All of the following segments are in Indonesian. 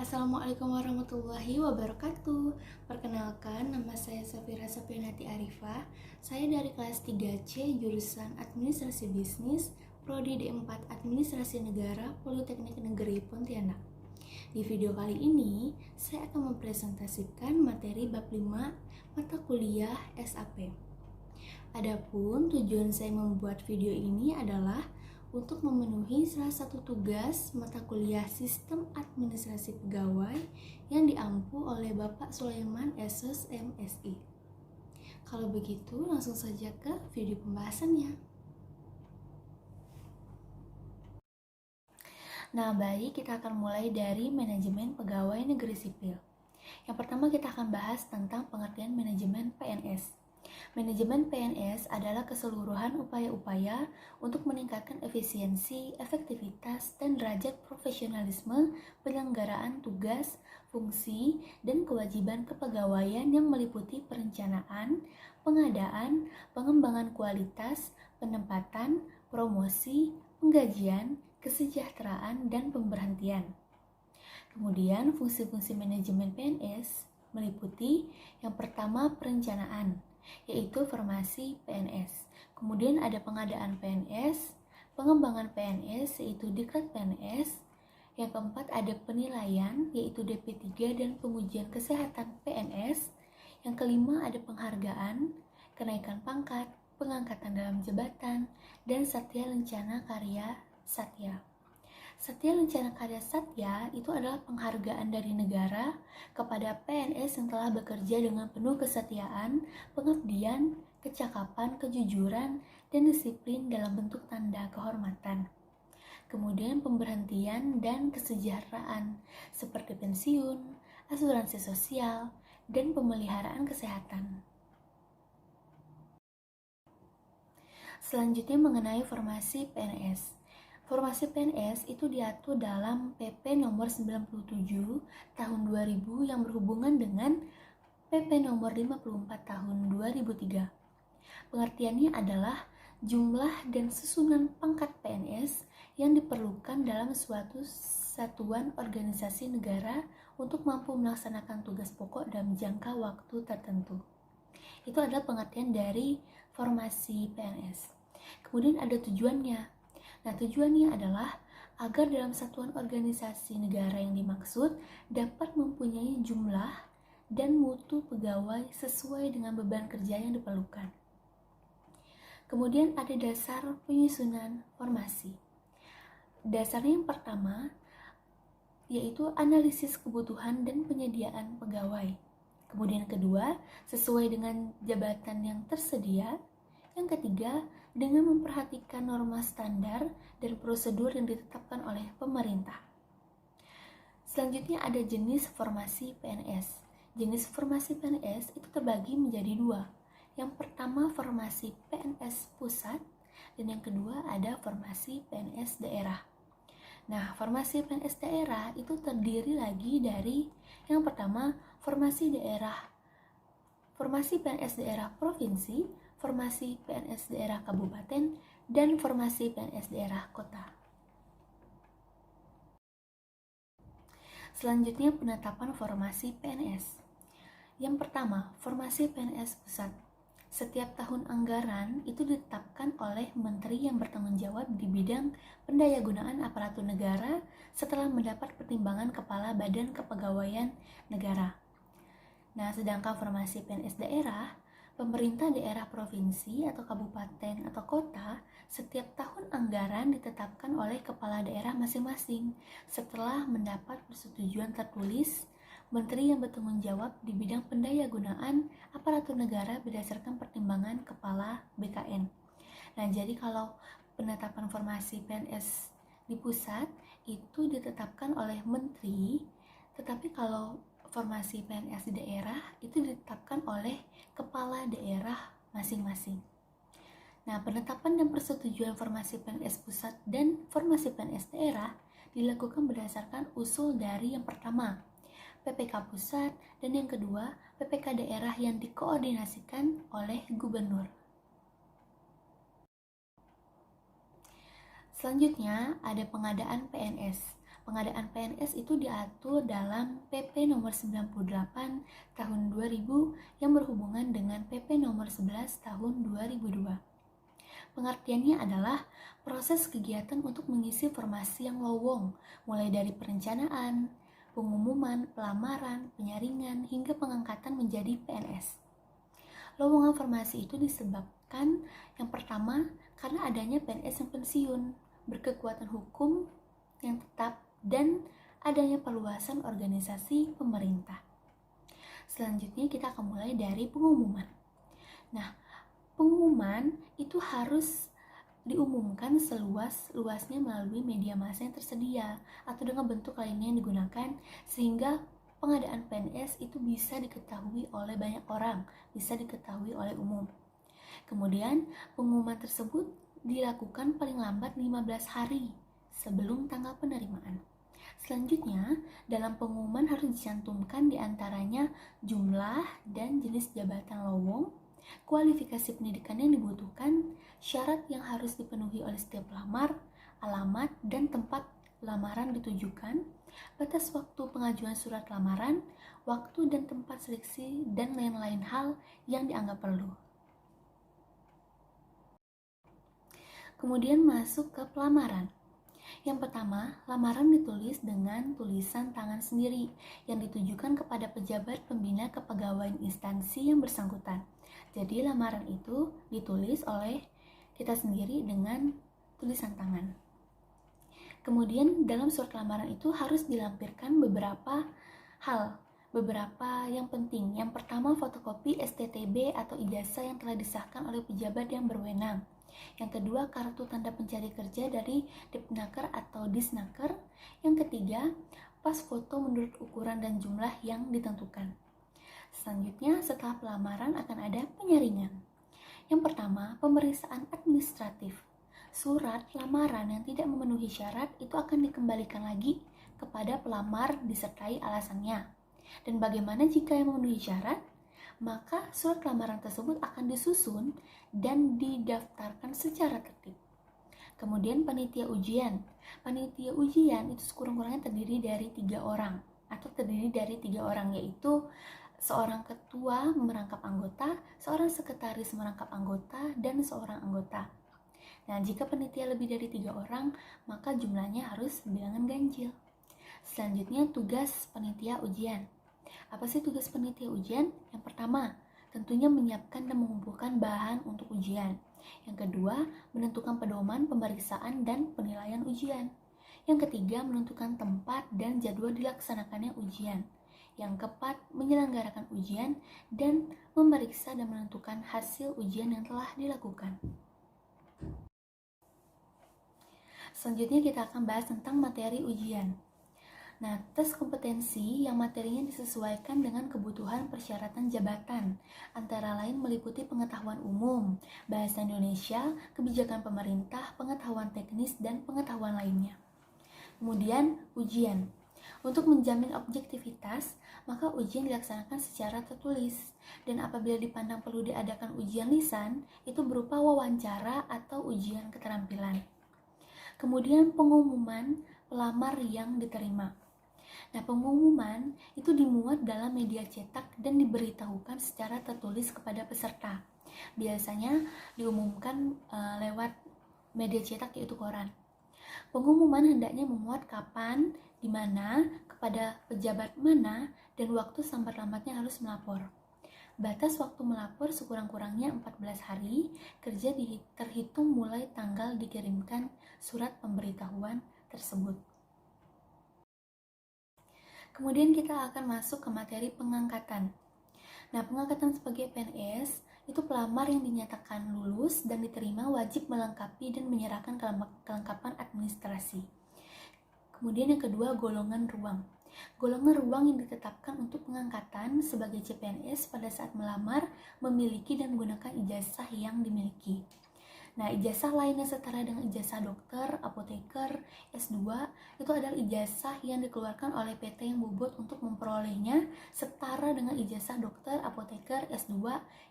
Assalamualaikum warahmatullahi wabarakatuh. Perkenalkan, nama saya Safira Safianati Arifah. Saya dari kelas 3C jurusan Administrasi Bisnis, Prodi D4 Administrasi Negara, Politeknik Negeri Pontianak. Di video kali ini, saya akan mempresentasikan materi bab 5 mata kuliah SAP. Adapun tujuan saya membuat video ini adalah untuk memenuhi salah satu tugas mata kuliah Sistem Administrasi Pegawai yang diampu oleh Bapak Sulaiman Esos MSI. Kalau begitu, langsung saja ke video pembahasannya. Nah, baik, kita akan mulai dari manajemen pegawai negeri sipil. Yang pertama kita akan bahas tentang pengertian manajemen PNS. Manajemen PNS adalah keseluruhan upaya-upaya untuk meningkatkan efisiensi, efektivitas, dan derajat profesionalisme penyelenggaraan tugas, fungsi, dan kewajiban kepegawaian yang meliputi perencanaan, pengadaan, pengembangan kualitas, penempatan, promosi, penggajian, kesejahteraan, dan pemberhentian. Kemudian, fungsi-fungsi manajemen PNS meliputi yang pertama perencanaan, yaitu formasi PNS. Kemudian ada pengadaan PNS, pengembangan PNS, yaitu diklat PNS. Yang keempat ada penilaian, yaitu DP3 dan pengujian kesehatan PNS. Yang kelima ada penghargaan, kenaikan pangkat, pengangkatan dalam jabatan, dan Satya Lencana Karya Satya. Satya Lencana Karya Satya itu adalah penghargaan dari negara kepada PNS yang telah bekerja dengan penuh kesetiaan, pengabdian, kecakapan, kejujuran, dan disiplin dalam bentuk tanda kehormatan. Kemudian pemberhentian dan kesejahteraan seperti pensiun, asuransi sosial, dan pemeliharaan kesehatan. Selanjutnya mengenai formasi PNS. Formasi PNS itu diatur dalam PP nomor 97 tahun 2000 yang berhubungan dengan PP nomor 54 tahun 2003. Pengertiannya adalah jumlah dan susunan pangkat PNS yang diperlukan dalam suatu satuan organisasi negara untuk mampu melaksanakan tugas pokok dalam jangka waktu tertentu. Itu adalah pengertian dari formasi PNS. Kemudian ada tujuannya. Nah, tujuannya adalah agar dalam satuan organisasi negara yang dimaksud dapat mempunyai jumlah dan mutu pegawai sesuai dengan beban kerja yang diperlukan. Kemudian ada dasar penyusunan formasi. Dasarnya yang pertama yaitu analisis kebutuhan dan penyediaan pegawai. Kemudian kedua, sesuai dengan jabatan yang tersedia. Yang ketiga, dengan memperhatikan norma standar dan prosedur yang ditetapkan oleh pemerintah. Selanjutnya ada jenis formasi PNS. Jenis formasi PNS itu terbagi menjadi dua. Yang pertama formasi PNS pusat dan yang kedua ada formasi PNS daerah. Nah, formasi PNS daerah itu terdiri lagi dari yang pertama formasi PNS daerah provinsi, formasi PNS daerah kabupaten, dan formasi PNS daerah kota. Selanjutnya penetapan formasi PNS. Yang pertama, formasi PNS pusat. Setiap tahun anggaran itu ditetapkan oleh menteri yang bertanggung jawab di bidang pendayagunaan aparatur negara setelah mendapat pertimbangan Kepala Badan Kepegawaian Negara. Nah, sedangkan formasi PNS daerah, pemerintah daerah provinsi atau kabupaten atau kota setiap tahun anggaran ditetapkan oleh kepala daerah masing-masing setelah mendapat persetujuan tertulis menteri yang bertanggung jawab di bidang pendayagunaan aparatur negara berdasarkan pertimbangan kepala BKN. Nah, jadi kalau penetapan formasi PNS di pusat itu ditetapkan oleh menteri, tetapi kalau formasi PNS di daerah itu ditetapkan oleh kepala daerah masing-masing. Nah, penetapan dan persetujuan formasi PNS pusat dan formasi PNS daerah dilakukan berdasarkan usul dari yang pertama, PPK pusat, dan yang kedua, PPK daerah yang dikoordinasikan oleh gubernur. Selanjutnya, ada pengadaan PNS. Pengadaan PNS itu diatur dalam PP nomor 98 tahun 2000 yang berhubungan dengan PP nomor 11 tahun 2002. Pengertiannya adalah proses kegiatan untuk mengisi formasi yang lowong, mulai dari perencanaan, pengumuman, pelamaran, penyaringan, hingga pengangkatan menjadi PNS. Lowongan formasi itu disebabkan yang pertama karena adanya PNS yang pensiun, berkekuatan hukum yang tetap, dan adanya perluasan organisasi pemerintah. Selanjutnya kita akan mulai dari pengumuman. Nah, pengumuman itu harus diumumkan seluas-luasnya melalui media massa yang tersedia atau dengan bentuk lainnya yang digunakan sehingga pengadaan PNS itu bisa diketahui oleh banyak orang, bisa diketahui oleh umum. Kemudian, pengumuman tersebut dilakukan paling lambat 15 hari sebelum tanggal penerimaan. Selanjutnya, dalam pengumuman harus dicantumkan diantaranya jumlah dan jenis jabatan lowong, kualifikasi pendidikan yang dibutuhkan, syarat yang harus dipenuhi oleh setiap pelamar, alamat dan tempat lamaran ditujukan, batas waktu pengajuan surat lamaran, waktu dan tempat seleksi, dan lain-lain hal yang dianggap perlu. Kemudian masuk ke pelamaran. Yang pertama, lamaran ditulis dengan tulisan tangan sendiri yang ditujukan kepada pejabat pembina kepegawaian instansi yang bersangkutan. Jadi lamaran itu ditulis oleh kita sendiri dengan tulisan tangan. Kemudian dalam surat lamaran itu harus dilampirkan beberapa hal, beberapa yang penting. Yang pertama, fotokopi STTB atau ijazah yang telah disahkan oleh pejabat yang berwenang. Yang kedua, kartu tanda pencari kerja dari Dipnaker atau Disnaker. Yang ketiga, pas foto menurut ukuran dan jumlah yang ditentukan. Selanjutnya, setelah pelamaran akan ada penyaringan. Yang pertama, pemeriksaan administratif. Surat lamaran yang tidak memenuhi syarat itu akan dikembalikan lagi kepada pelamar disertai alasannya. Dan bagaimana jika yang memenuhi syarat? Maka surat lamaran tersebut akan disusun dan didaftarkan secara tertib. Kemudian panitia ujian. Panitia ujian itu sekurang-kurangnya terdiri dari 3 orang atau terdiri dari 3 orang, yaitu seorang ketua merangkap anggota, seorang sekretaris merangkap anggota, dan seorang anggota. Nah, jika panitia lebih dari 3 orang, maka jumlahnya harus bilangan ganjil. Selanjutnya, tugas panitia ujian. Apa sih tugas panitia ujian? Yang pertama, tentunya menyiapkan dan mengumpulkan bahan untuk ujian. Yang kedua, menentukan pedoman pemeriksaan dan penilaian ujian. Yang ketiga, menentukan tempat dan jadwal dilaksanakannya ujian. Yang keempat, menyelenggarakan ujian dan memeriksa dan menentukan hasil ujian yang telah dilakukan. Selanjutnya kita akan bahas tentang materi ujian. Nah, tes kompetensi yang materinya disesuaikan dengan kebutuhan persyaratan jabatan, antara lain meliputi pengetahuan umum, bahasa Indonesia, kebijakan pemerintah, pengetahuan teknis, dan pengetahuan lainnya. Kemudian, ujian. Untuk menjamin objektivitas, maka ujian dilaksanakan secara tertulis, dan apabila dipandang perlu diadakan ujian lisan, itu berupa wawancara atau ujian keterampilan. Kemudian pengumuman pelamar yang diterima. Nah, pengumuman itu dimuat dalam media cetak dan diberitahukan secara tertulis kepada peserta. Biasanya diumumkan lewat media cetak, yaitu koran. Pengumuman hendaknya memuat kapan, di mana, kepada pejabat mana, dan waktu sambat-lambatnya harus melapor. Batas waktu melapor sekurang-kurangnya 14 hari kerja terhitung mulai tanggal dikirimkan surat pemberitahuan tersebut. Kemudian kita akan masuk ke materi pengangkatan. Nah, pengangkatan sebagai PNS itu pelamar yang dinyatakan lulus dan diterima wajib melengkapi dan menyerahkan kelengkapan administrasi. Kemudian yang kedua, golongan ruang. Golongan ruang yang ditetapkan untuk pengangkatan sebagai CPNS pada saat melamar memiliki dan menggunakan ijazah yang dimiliki. Nah, ijazah lain yang setara dengan ijazah dokter, apoteker, S2 itu adalah ijazah yang dikeluarkan oleh PT yang bobot untuk memperolehnya setara dengan ijazah dokter, apoteker, S2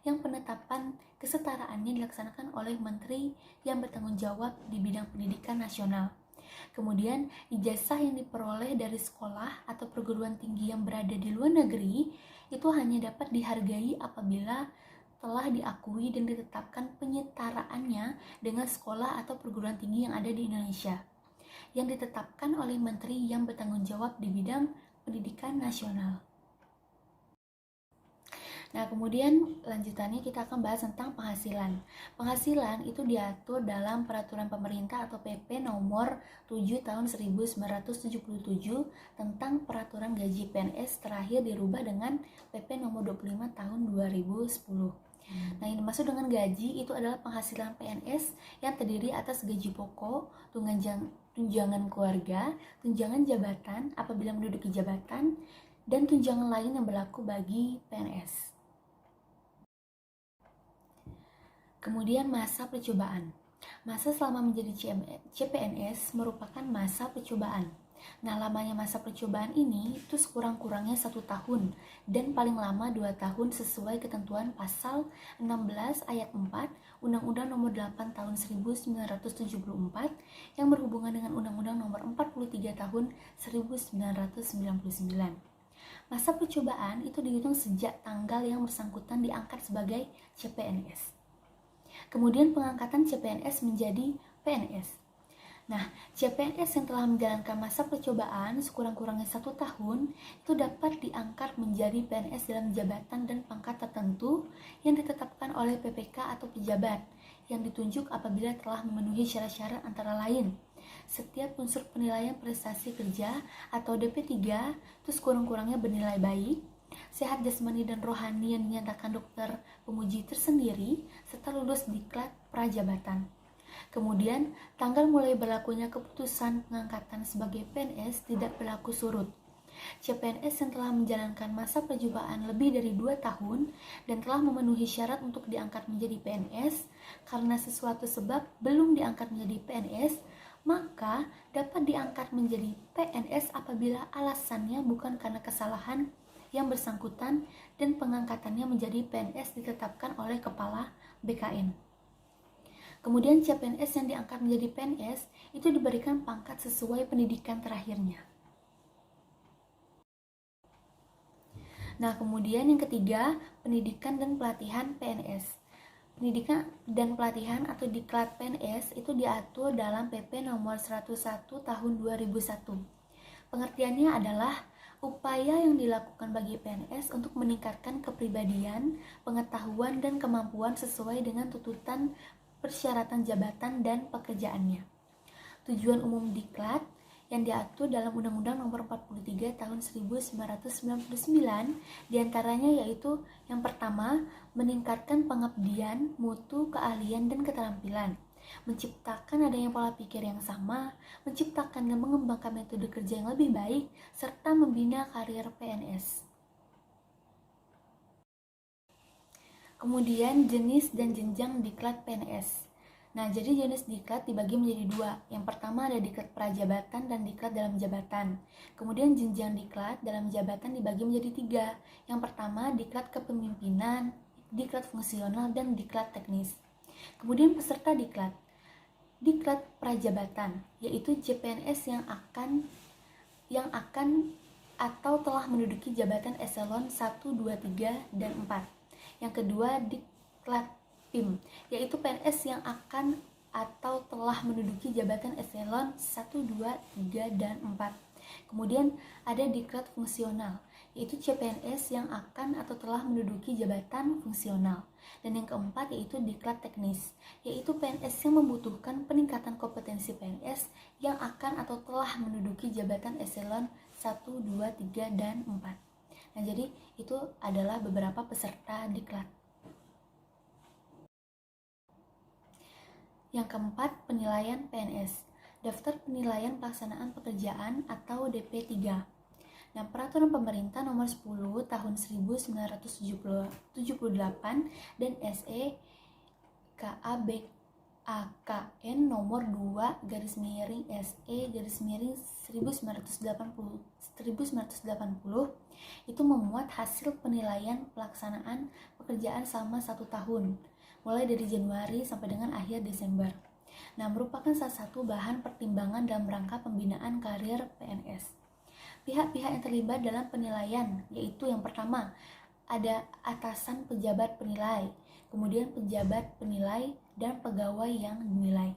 yang penetapan kesetaraannya dilaksanakan oleh menteri yang bertanggung jawab di bidang pendidikan nasional. Kemudian, ijazah yang diperoleh dari sekolah atau perguruan tinggi yang berada di luar negeri itu hanya dapat dihargai apabila telah diakui dan ditetapkan penyetaraannya dengan sekolah atau perguruan tinggi yang ada di Indonesia, yang ditetapkan oleh menteri yang bertanggung jawab di bidang pendidikan nasional. Nah, kemudian lanjutannya kita akan bahas tentang penghasilan. Penghasilan itu diatur dalam Peraturan Pemerintah atau PP nomor 7 tahun 1977 tentang Peraturan Gaji PNS terakhir dirubah dengan PP nomor 25 tahun 2010. Nah, yang dimaksud dengan gaji itu adalah penghasilan PNS yang terdiri atas gaji pokok, tunjangan keluarga, tunjangan jabatan apabila menduduki jabatan, dan tunjangan lain yang berlaku bagi PNS. Kemudian masa percobaan. Masa selama menjadi CPNS merupakan masa percobaan. Nah, lamanya masa percobaan ini itu sekurang-kurangnya 1 tahun dan paling lama 2 tahun sesuai ketentuan pasal 16 ayat 4 Undang-Undang Nomor 8 Tahun 1974 yang berhubungan dengan Undang-Undang Nomor 43 Tahun 1999. Masa percobaan itu dihitung sejak tanggal yang bersangkutan diangkat sebagai CPNS. Kemudian pengangkatan CPNS menjadi PNS. Nah, CPNS yang telah menjalankan masa percobaan sekurang-kurangnya 1 tahun itu dapat diangkat menjadi PNS dalam jabatan dan pangkat tertentu yang ditetapkan oleh PPK atau pejabat yang ditunjuk apabila telah memenuhi syarat-syarat antara lain. Setiap unsur penilaian prestasi kerja atau DP3 itu sekurang-kurangnya bernilai baik, sehat jasmani dan rohani yang dinyatakan dokter penguji tersendiri, serta lulus diklat prajabatan. Kemudian, tanggal mulai berlakunya keputusan pengangkatan sebagai PNS tidak berlaku surut. CPNS yang telah menjalankan masa percobaan lebih dari 2 tahun dan telah memenuhi syarat untuk diangkat menjadi PNS karena sesuatu sebab belum diangkat menjadi PNS, maka dapat diangkat menjadi PNS apabila alasannya bukan karena kesalahan yang bersangkutan dan pengangkatannya menjadi PNS ditetapkan oleh Kepala BKN. Kemudian CPNS yang diangkat menjadi PNS itu diberikan pangkat sesuai pendidikan terakhirnya. Nah, kemudian yang ketiga, pendidikan dan pelatihan PNS. Pendidikan dan pelatihan atau diklat PNS itu diatur dalam PP nomor 101 tahun 2001. Pengertiannya adalah upaya yang dilakukan bagi PNS untuk meningkatkan kepribadian, pengetahuan, dan kemampuan sesuai dengan tuntutan persyaratan jabatan dan pekerjaannya. Tujuan umum diklat yang diatur dalam Undang-Undang Nomor 43 Tahun 1999 diantaranya yaitu yang pertama, meningkatkan pengabdian, mutu, keahlian, dan keterampilan, menciptakan adanya pola pikir yang sama, menciptakan dan mengembangkan metode kerja yang lebih baik, serta membina karir PNS. Kemudian jenis dan jenjang diklat PNS. Nah, jadi jenis diklat dibagi menjadi 2. Yang pertama ada diklat prajabatan dan diklat dalam jabatan. Kemudian jenjang diklat dalam jabatan dibagi menjadi 3. Yang pertama diklat kepemimpinan, diklat fungsional, dan diklat teknis. Kemudian peserta diklat. Diklat prajabatan, yaitu CPNS yang akan atau telah menduduki jabatan eselon 1, 2, 3, dan 4. Yang kedua, diklat PIM, yaitu PNS yang akan atau telah menduduki jabatan eselon 1, 2, 3, dan 4. Kemudian ada diklat fungsional, yaitu CPNS yang akan atau telah menduduki jabatan fungsional. Dan yang keempat yaitu diklat teknis, yaitu PNS yang membutuhkan peningkatan kompetensi PNS yang akan atau telah menduduki jabatan eselon 1, 2, 3, dan 4. Nah, jadi itu adalah beberapa peserta diklat. Yang keempat, penilaian PNS. Daftar penilaian pelaksanaan pekerjaan atau DP3. Nah, Peraturan Pemerintah Nomor 10 Tahun 1978 dan SE KABAKN Nomor 2 SE 1980 itu memuat hasil penilaian pelaksanaan pekerjaan selama 1 tahun, mulai dari Januari sampai dengan akhir Desember. Nah, merupakan salah satu bahan pertimbangan dalam rangka pembinaan karir PNS. Pihak-pihak yang terlibat dalam penilaian yaitu yang pertama, ada atasan pejabat penilai, kemudian pejabat penilai dan pegawai yang dinilai.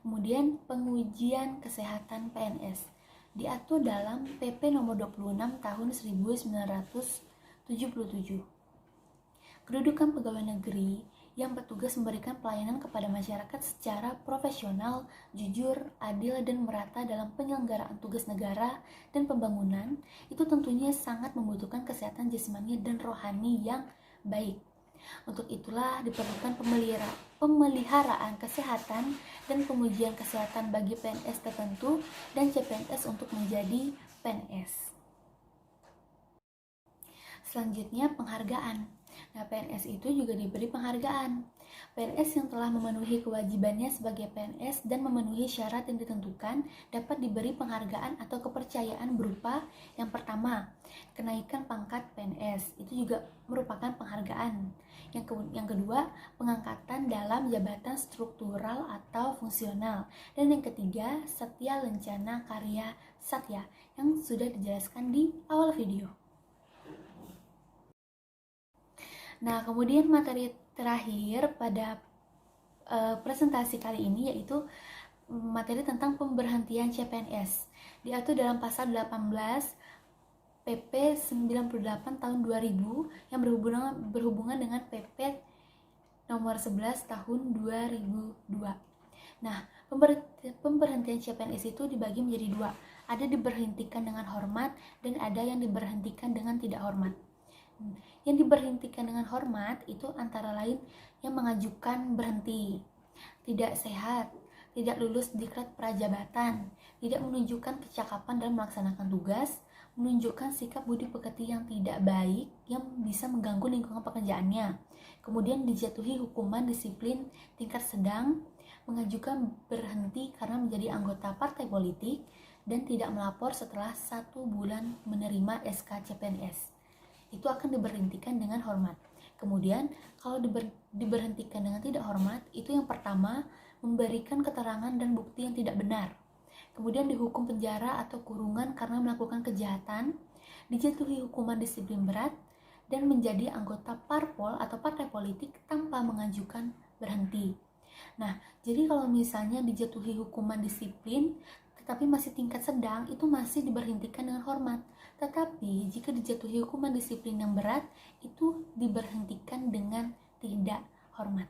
Kemudian pengujian kesehatan PNS diatur dalam PP nomor 26 tahun 1977. Kedudukan pegawai negeri yang bertugas memberikan pelayanan kepada masyarakat secara profesional, jujur, adil, dan merata dalam penyelenggaraan tugas negara dan pembangunan, itu tentunya sangat membutuhkan kesehatan jasmani dan rohani yang baik. Untuk itulah diperlukan pemeliharaan kesehatan dan pengujian kesehatan bagi PNS tertentu dan CPNS untuk menjadi PNS. Selanjutnya, penghargaan. Nah, PNS itu juga diberi penghargaan. PNS yang telah memenuhi kewajibannya sebagai PNS dan memenuhi syarat yang ditentukan dapat diberi penghargaan atau kepercayaan berupa yang pertama, kenaikan pangkat PNS. Itu juga merupakan penghargaan. Yang kedua, pengangkatan dalam jabatan struktural atau fungsional. Dan yang ketiga, Satya Lencana Karya Satya yang sudah dijelaskan di awal video. Nah, kemudian materi terakhir pada presentasi kali ini yaitu materi tentang pemberhentian CPNS. Diatur dalam pasal 18 PP 98 tahun 2000 yang berhubungan dengan PP nomor 11 tahun 2002. Nah, pemberhentian CPNS itu dibagi menjadi dua. Ada diberhentikan dengan hormat dan ada yang diberhentikan dengan tidak hormat. Yang diberhentikan dengan hormat itu antara lain yang mengajukan berhenti, tidak sehat, tidak lulus diklat prajabatan, tidak menunjukkan kecakapan dalam melaksanakan tugas, menunjukkan sikap budi pekerti yang tidak baik yang bisa mengganggu lingkungan pekerjaannya, kemudian dijatuhi hukuman disiplin tingkat sedang, mengajukan berhenti karena menjadi anggota partai politik, dan tidak melapor setelah 1 bulan menerima SK CPNS. Itu akan diberhentikan dengan hormat. Kemudian kalau diberhentikan dengan tidak hormat, itu yang pertama memberikan keterangan dan bukti yang tidak benar. Kemudian dihukum penjara atau kurungan karena melakukan kejahatan, dijatuhi hukuman disiplin berat, dan menjadi anggota parpol atau partai politik tanpa mengajukan berhenti. Nah, jadi kalau misalnya dijatuhi hukuman disiplin tetapi masih tingkat sedang, itu masih diberhentikan dengan hormat. Tetapi jika dijatuhi hukuman disiplin yang berat, itu diberhentikan dengan tidak hormat.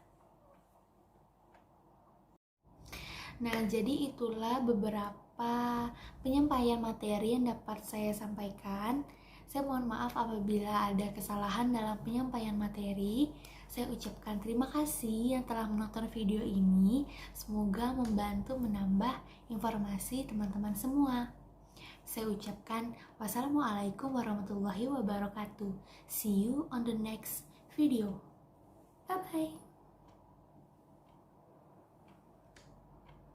Nah, jadi itulah beberapa penyampaian materi yang dapat saya sampaikan. Saya mohon maaf apabila ada kesalahan dalam penyampaian materi. Saya ucapkan terima kasih yang telah menonton video ini. Semoga membantu menambah informasi teman-teman semua. Saya ucapkan wassalamualaikum warahmatullahi wabarakatuh. See you on the next video. Bye-bye.